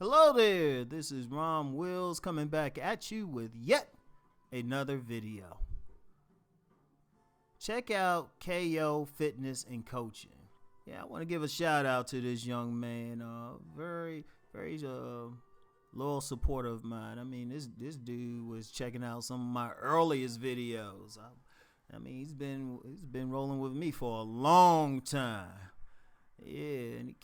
Hello there, this is Ron Wills coming back at you with yet another video. Check out KO Fitness and Coaching. Yeah, I want to give a shout out to this young man. Very loyal supporter of mine. I mean, this dude was checking out some of my earliest videos. I mean, he's been rolling with me for a long time. Yeah, and he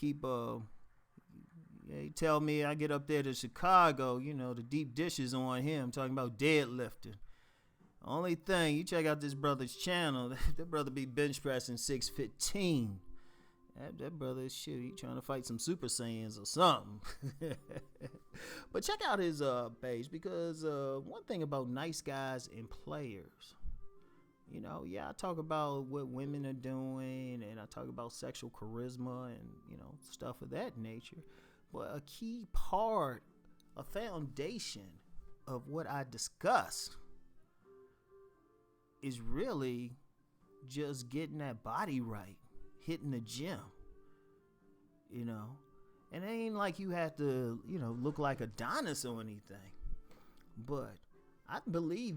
tell me I get up there to Chicago, the deep dishes on him, talking about deadlifting. Only thing, you check out this brother's channel, that brother be bench pressing 615. That brother, shoot, he trying to fight some Super Saiyans or something. But check out his page, because one thing about nice guys and players, I talk about what women are doing, and I talk about sexual charisma and, stuff of that nature. But a key part, a foundation of what I discuss is really just getting that body right, hitting the gym, And it ain't like you have to, look like Adonis or anything. But I believe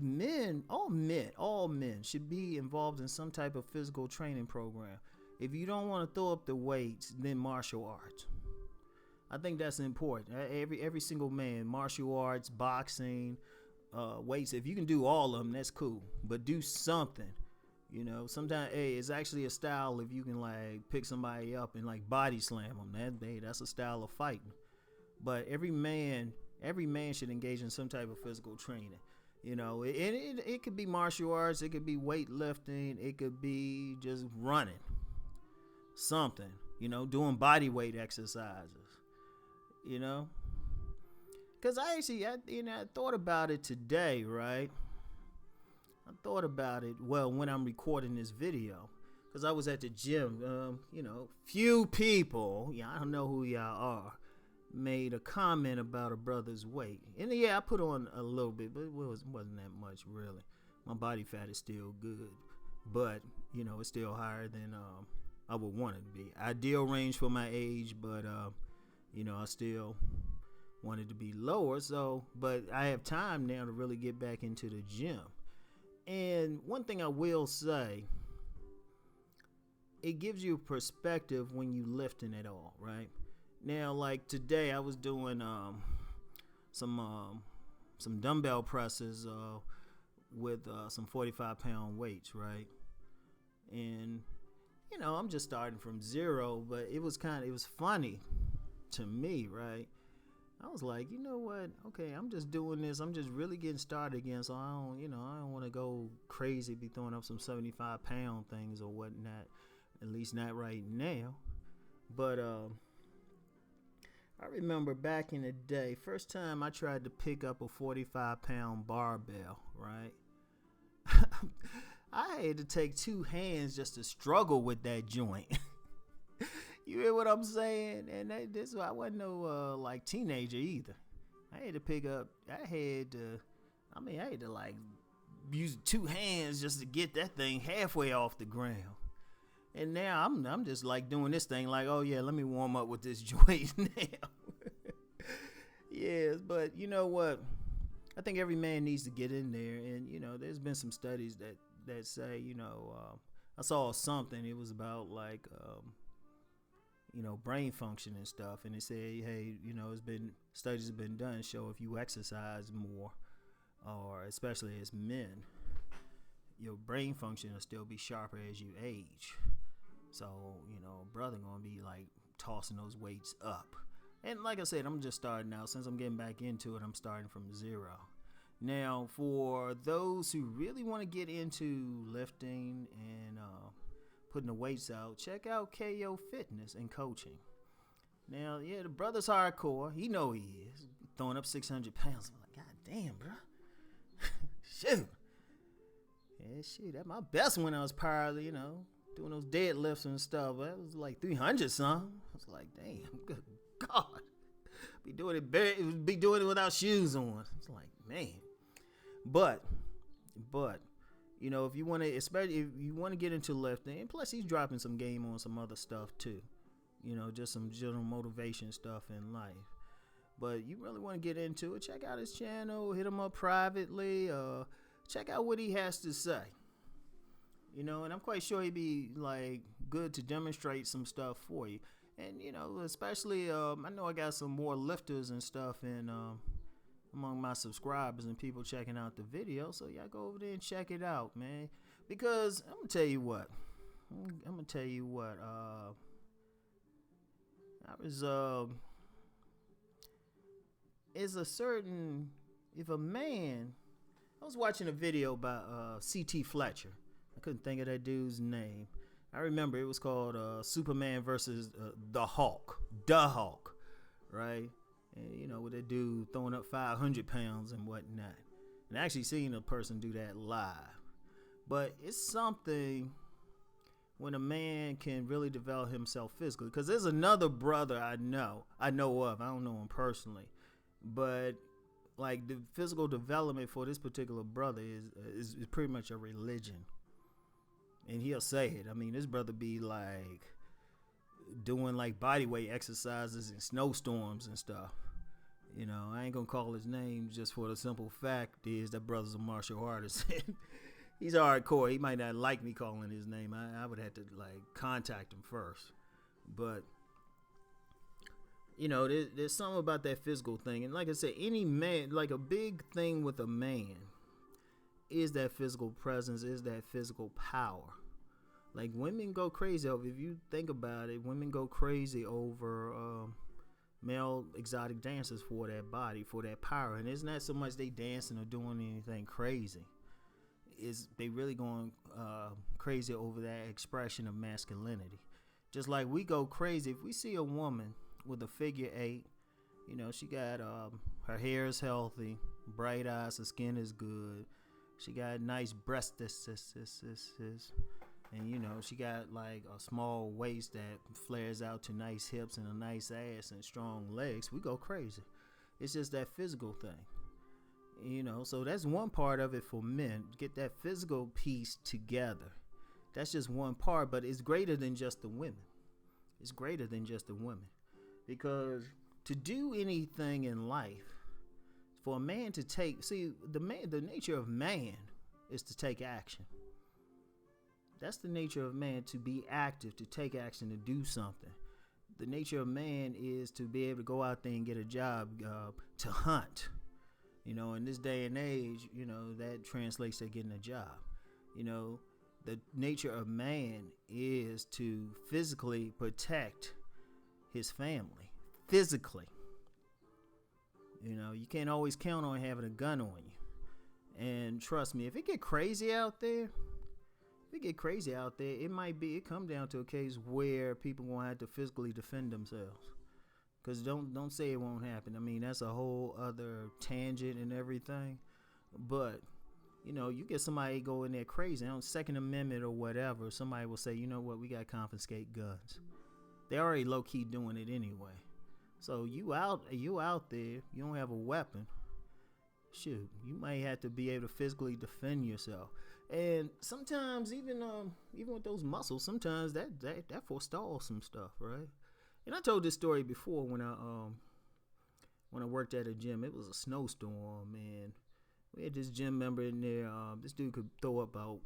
all men should be involved in some type of physical training program. If you don't want to throw up the weights, then martial arts. I think that's important. Every single man, martial arts, boxing, weights. If you can do all of them, that's cool. But do something. Sometimes, it's actually a style if you can pick somebody up and body slam them. That's a style of fighting. But every man should engage in some type of physical training. It could be martial arts, it could be weightlifting, it could be just running, something. Doing body weight exercises. Because I thought about it today, right? I thought about it, when I'm recording this video, because I was at the gym, few people, I don't know who y'all are, made a comment about a brother's weight. And I put on a little bit, but it wasn't that much, really. My body fat is still good, but, it's still higher than I would want it to be. Ideal range for my age, but, I still wanted to be lower. But I have time now to really get back into the gym. And one thing I will say, it gives you a perspective when you lifting at all, right? Now, today I was doing some dumbbell presses with some 45-pound weights, right? And I'm just starting from zero, but it was funny to me, right? I was like, you know what? Okay, I'm just doing this. I'm just really getting started again, so I don't want to go crazy, be throwing up some 75-pound things or whatnot. At least not right now. But I remember back in the day, first time I tried to pick up a 45-pound barbell, right? I had to take two hands just to struggle with that joint. You hear what I'm saying? And I wasn't no teenager either. I had to use two hands just to get that thing halfway off the ground. And now I'm just doing this thing oh yeah, let me warm up with this joint now. Yes, but you know what? I think every man needs to get in there, and there's been some studies that say, I saw something. It was about brain function and stuff, and they say, hey, studies have been done show if you exercise more, or especially as men, your brain function will still be sharper as you age. So brother gonna be tossing those weights up. And like I said, I'm just starting out. Since I'm getting back into it, I'm starting from zero. Now, for those who really want to get into lifting and putting the weights out, check out KO Fitness and Coaching. Now, the brother's hardcore. He know he is. Throwing up 600 pounds. I'm like, God damn, bro. Shoot. Yeah, shoot. That's my best when I was probably, doing those deadlifts and stuff. That was 300 something. I was like, damn, good God. Be doing it without shoes on. It's like, man. But if you want to, especially if you want to get into lifting, and plus he's dropping some game on some other stuff too, just some general motivation stuff in life. But you really want to get into it, check out his channel, hit him up privately, check out what he has to say. And I'm quite sure he'd be like good to demonstrate some stuff for you. And especially I know I got some more lifters and stuff in among my subscribers and people checking out the video. So y'all go over there and check it out, man. Because I'm gonna tell you what. If a man, I was watching a video by CT Fletcher. I couldn't think of that dude's name. I remember it was called Superman versus the Hulk, right? And with that dude throwing up 500 pounds and whatnot. And I actually seen a person do that live. But it's something when a man can really develop himself physically. Because there's another brother I know of. I don't know him personally, but like the physical development for this particular brother is pretty much a religion. And he'll say it. I mean, this brother be like doing like body weight exercises in snowstorms and stuff. I ain't gonna call his name just for the simple fact is that brother's a martial artist. He's hardcore. He might not like me calling his name. I would have to like contact him first. But there's something about that physical thing. And like I said, any man, like a big thing with a man is that physical presence, is that physical power. Like women go crazy over, if you think about it, women go crazy over male exotic dancers for that body, for that power. And it's not so much they dancing or doing anything crazy. Is they really going crazy over that expression of masculinity. Just like we go crazy if we see a woman with a figure 8, she got her hair is healthy, bright eyes, her skin is good, she got nice breasts, and she got like a small waist that flares out to nice hips and a nice ass and strong legs. We go crazy. It's just that physical thing. So that's one part of it for men. Get that physical piece together. That's just one part, but it's greater than just the women. It's greater than just the women. Because to do anything in life, for a man to the nature of man is to take action. That's the nature of man, to be active, to take action, to do something. The nature of man is to be able to go out there and get a job, to hunt. In this day and age, that translates to getting a job. The nature of man is to physically protect his family. Physically. You can't always count on having a gun on you. And trust me, if it get crazy out there, it come down to a case where people gonna have to physically defend themselves. Because don't say it won't happen. I mean, that's a whole other tangent and everything. But, you get somebody go in there crazy on Second Amendment or whatever, somebody will say, you know what, we got to confiscate guns. They're already low-key doing it anyway. So you out there, you don't have a weapon. Shoot, you might have to be able to physically defend yourself. And sometimes even with those muscles, sometimes that forestalls some stuff, right? And I told this story before when I worked at a gym. It was a snowstorm, and we had this gym member in there. This dude could throw up about.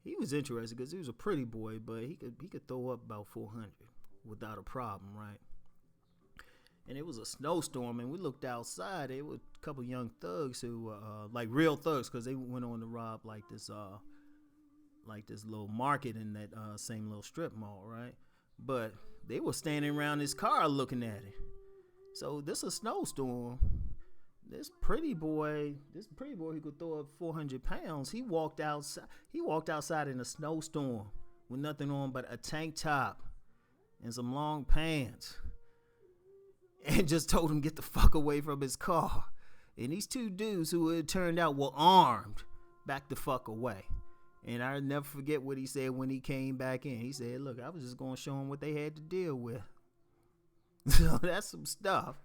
He was interested because he was a pretty boy, but he could throw up about 400 without a problem, right? And it was a snowstorm, and we looked outside. It was a couple young thugs who, like real thugs, because they went on to rob like this little market in that same little strip mall, right? But they were standing around his car looking at it. So this is a snowstorm. This pretty boy who could throw up 400 pounds, he walked outside in a snowstorm with nothing on but a tank top and some long pants. And just told him get the fuck away from his car. And these two dudes who it turned out were armed backed the fuck away. And I'll never forget what he said when he came back in. He said, look, I was just going to show them what they had to deal with. So that's some stuff.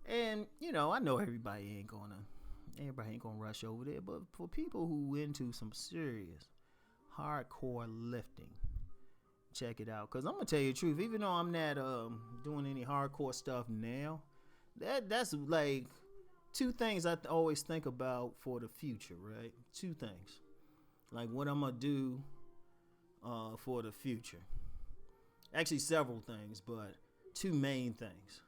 And, I know everybody ain't gonna rush over there. But for people who into some serious, hardcore lifting, check it out. Cause I'm gonna tell you the truth. Even though I'm not doing any hardcore stuff now, that's like two things I always think about for the future, right? Two things, like what I'm gonna do for the future. Actually, several things, but two main things.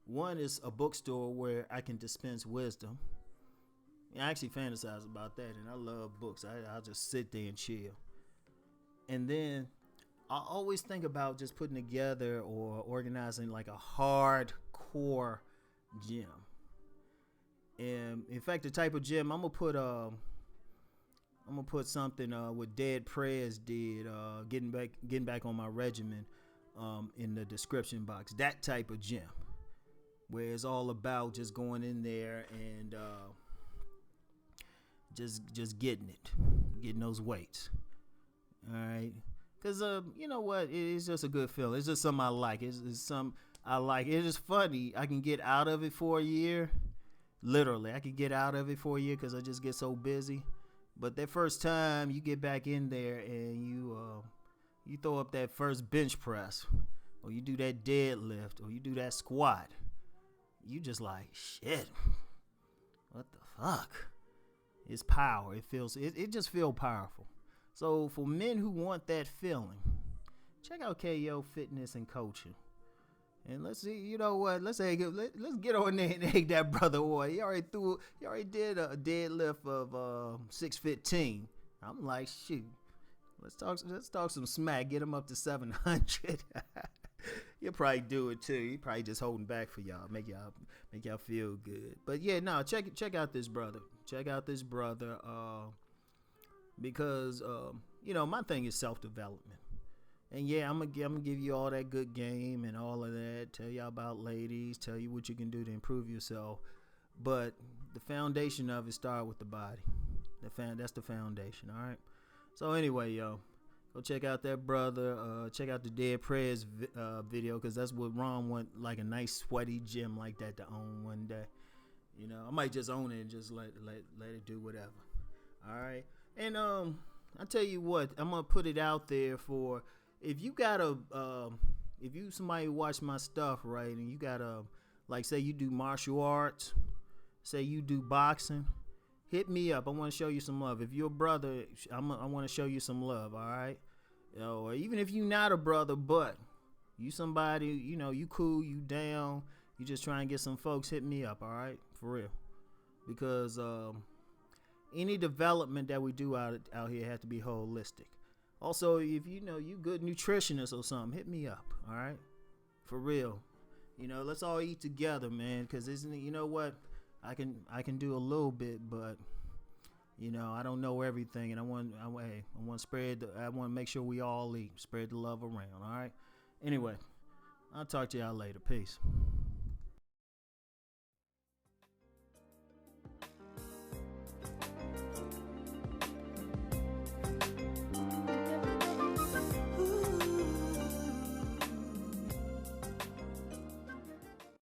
One is a bookstore where I can dispense wisdom. I actually fantasize about that, and I love books. I'll just sit there and chill. And then I always think about just putting together or organizing like a hardcore gym. And in fact, the type of gym I'm gonna put something what Dead Prayers did, getting back on my regimen, in the description box. That type of gym where it's all about just going in there and just getting those weights. All right, because you know what, it's just a good feeling. It's just something I like. It's something I like. It is funny. I can get out of it for a year. Literally, I can get out of it for a year because I just get so busy. But that first time you get back in there and you throw up that first bench press, or you do that deadlift, or you do that squat, you just like, shit, what the fuck? It's power. It just feels powerful. So for men who want that feeling, check out KO Fitness and Coaching. And let's see, you know what? Let's get on there and egg that brother away. He already did a deadlift of 615. I'm like, shoot, let's talk some smack. Get him up to 700. He'll probably do it too. He probably just holding back for y'all, make y'all feel good. But yeah, no, check out this brother. Check out this brother, because you know, my thing is self-development. And yeah, I'm gonna give you all that good game and all of that. Tell you about ladies. Tell you what you can do to improve yourself. But the foundation of it start with the body. That's the foundation. All right. So anyway, yo, go check out that brother. Check out the Dead Prayers video, because that's what Ron want, like a nice sweaty gym like that to own one day. You know, I might just own it and just let it do whatever. All right. And I tell you what, I'm gonna put it out there for. If you gotta, if you somebody watch my stuff, right, and you gotta, like, say you do martial arts, say you do boxing, hit me up. I want to show you some love. If you're a brother, I want to show you some love, all right? Or even if you're not a brother, but you somebody, you know, you cool, you down, you just try and get some folks, hit me up, all right? For real. Because any development that we do out here has to be holistic. Also, if you know you good nutritionist or something, hit me up, all right? For real. You know, let's all eat together, man, because isn't it, you know what? I can do a little bit, but you know, I don't know everything, and I want to make sure we all eat, spread the love around, all right? Anyway, I'll talk to y'all later. Peace.